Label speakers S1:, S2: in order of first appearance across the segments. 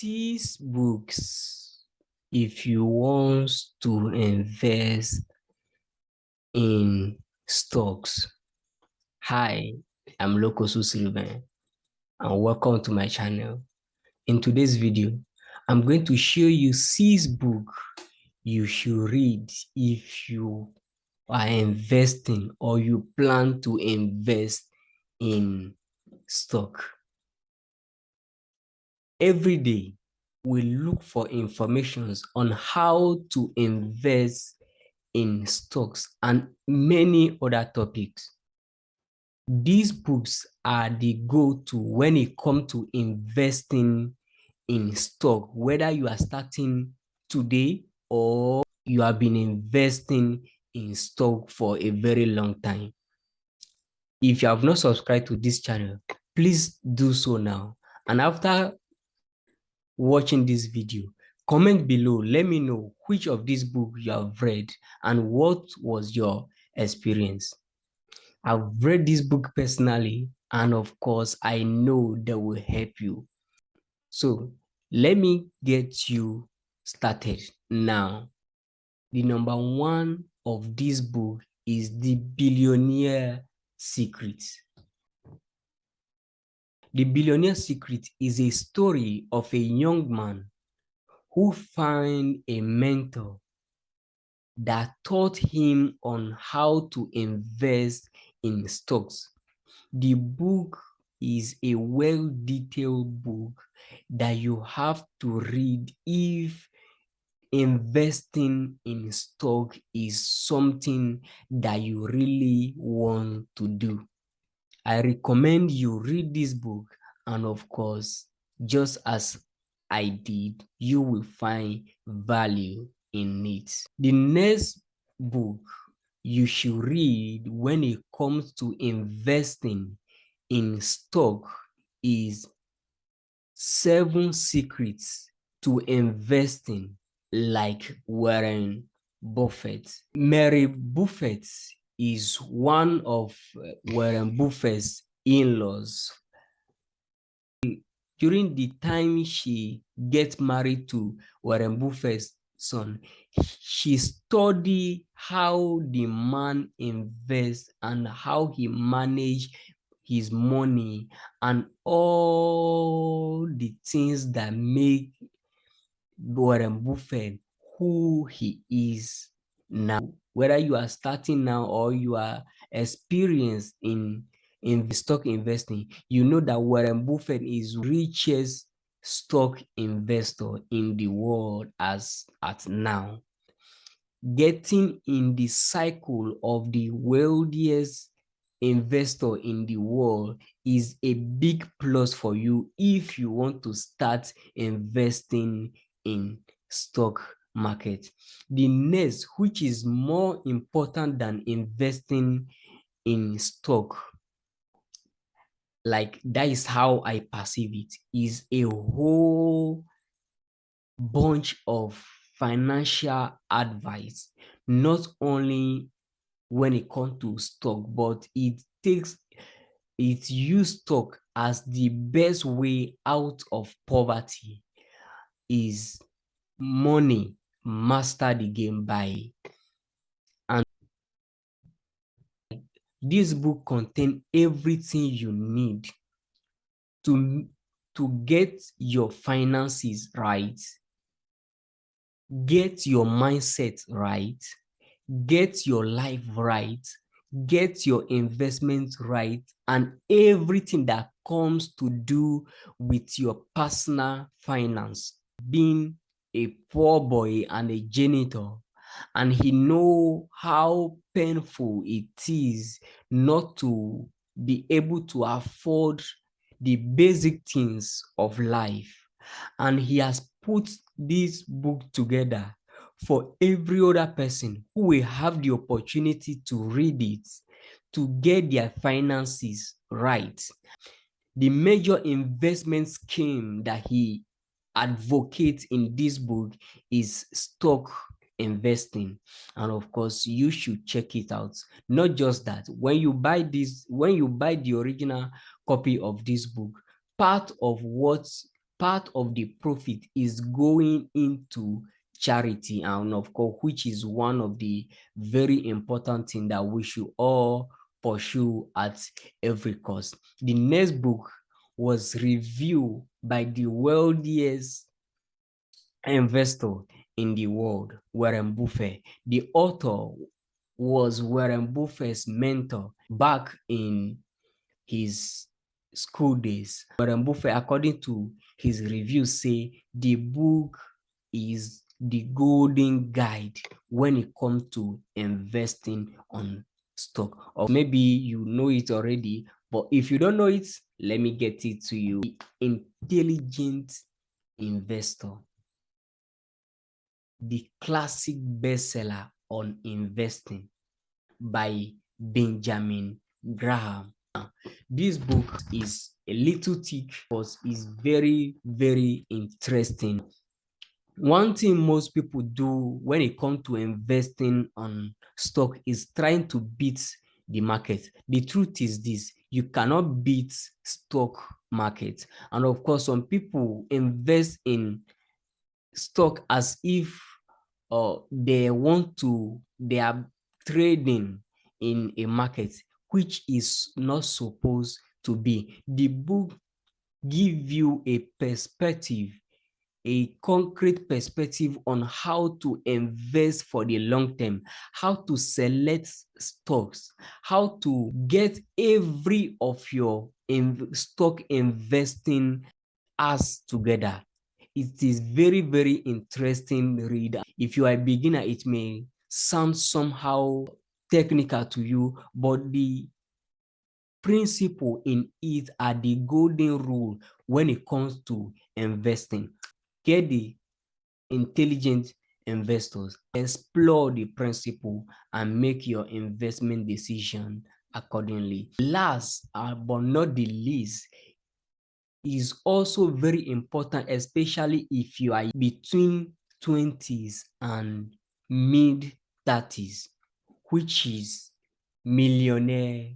S1: 6 books if you want to invest in stocks. Hi, I'm Lokosu Sylvain and welcome to my channel. In today's video, I'm going to show you 6 books you should read if you are investing or you plan to invest in stock. Every day, we look for information on how to invest in stocks and many other topics. These books are the go-to when it comes to investing in stock, whether you are starting today or you have been investing in stock for a very long time. If you have not subscribed to this channel, please do so now. And after watching this video, comment below. Let me know which of these books you have read and what was your experience. I've read this book personally, and of course, I know they will help you. So let me get you started now. The number 1 of this book is The Billionaire Secret. The Billionaire Secret is a story of a young man who found a mentor that taught him on how to invest in stocks. The book is a well-detailed book that you have to read if investing in stock is something that you really want to do. I recommend you read this book, and of course, just as I did, you will find value in it. The next book you should read when it comes to investing in stock is 7 Secrets to Investing Like Warren Buffett. Mary Buffett is one of Warren Buffett's in-laws. During the time she gets married to Warren Buffett's son, she studied how the man invests and how he managed his money and all the things that make Warren Buffett who he is now. Whether you are starting now or you are experienced in stock investing, you know that Warren Buffett is the richest stock investor in the world as at now. Getting in the cycle of the wealthiest investor in the world is a big plus for you if you want to start investing in stock market. The next, which is more important than investing in stock, like that is how I perceive it, is a whole bunch of financial advice, not only when it comes to stock, but it use stock as the best way out of poverty. Is money master the game by. And this book contains everything you need to get your finances right, get your mindset right, get your life right, get your investment right, and everything that comes to do with your personal finance. Being a poor boy and a janitor, and he know how painful it is not to be able to afford the basic things of life. And he has put this book together for every other person who will have the opportunity to read it, to get their finances right. The major investment scheme that he advocates in this book is stock investing, and of course you should check it out. Not just that, when you buy the original copy of this book, part part of the profit is going into charity, and of course, which is one of the very important things that we should all pursue at every cost. The next book was reviewed by the wealthiest investor in the world, Warren Buffett. The author was Warren Buffett's mentor back in his school days. Warren Buffett, according to his review, say the book is the golden guide when it comes to investing on stock. Or maybe you know it already, but if you don't know it, let me get it to you. The Intelligent Investor, the classic bestseller on investing by Benjamin Graham. This book is a little thick, but is very, very interesting. One thing most people do when it comes to investing on stock is trying to beat the market. The truth is this: you cannot beat stock market. And of course, some people invest in stock as if they are trading in a market, which is not supposed to be. The book give you a perspective, a concrete perspective on how to invest for the long term, how to select stocks, how to get every of your stock investing as together. It is very, very interesting read. If you are a beginner, it may sound somehow technical to you, but the principle in it are the golden rule when it comes to investing. Get the Intelligent Investors, explore the principle, and make your investment decision accordingly. Last but not the least, is also very important, especially if you are between 20s and mid 30s, which is Millionaire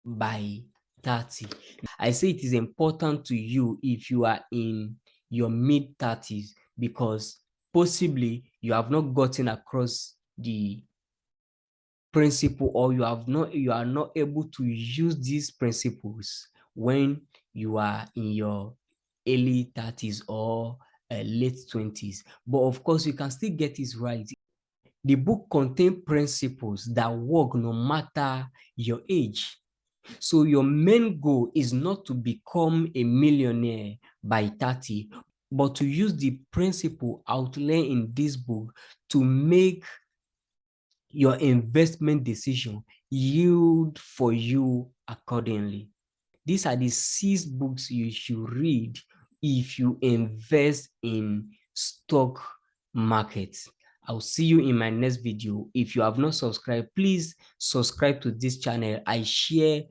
S1: by 30. I say it is important to you if you are in your mid 30s, because possibly you have not gotten across the principle, or you are not able to use these principles when you are in your early 30s or late 20s. But of course, you can still get it right. The book contains principles that work no matter your age. So your main goal is not to become a millionaire by 30, but to use the principle outlined in this book to make your investment decision yield for you accordingly. These are the 6 books you should read if you invest in stock markets. I'll see you in my next video. If you have not subscribed, please subscribe to this channel. I share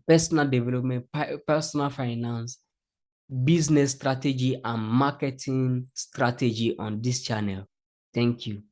S1: personal development, personal finance, business strategy, and marketing strategy on this channel. Thank you.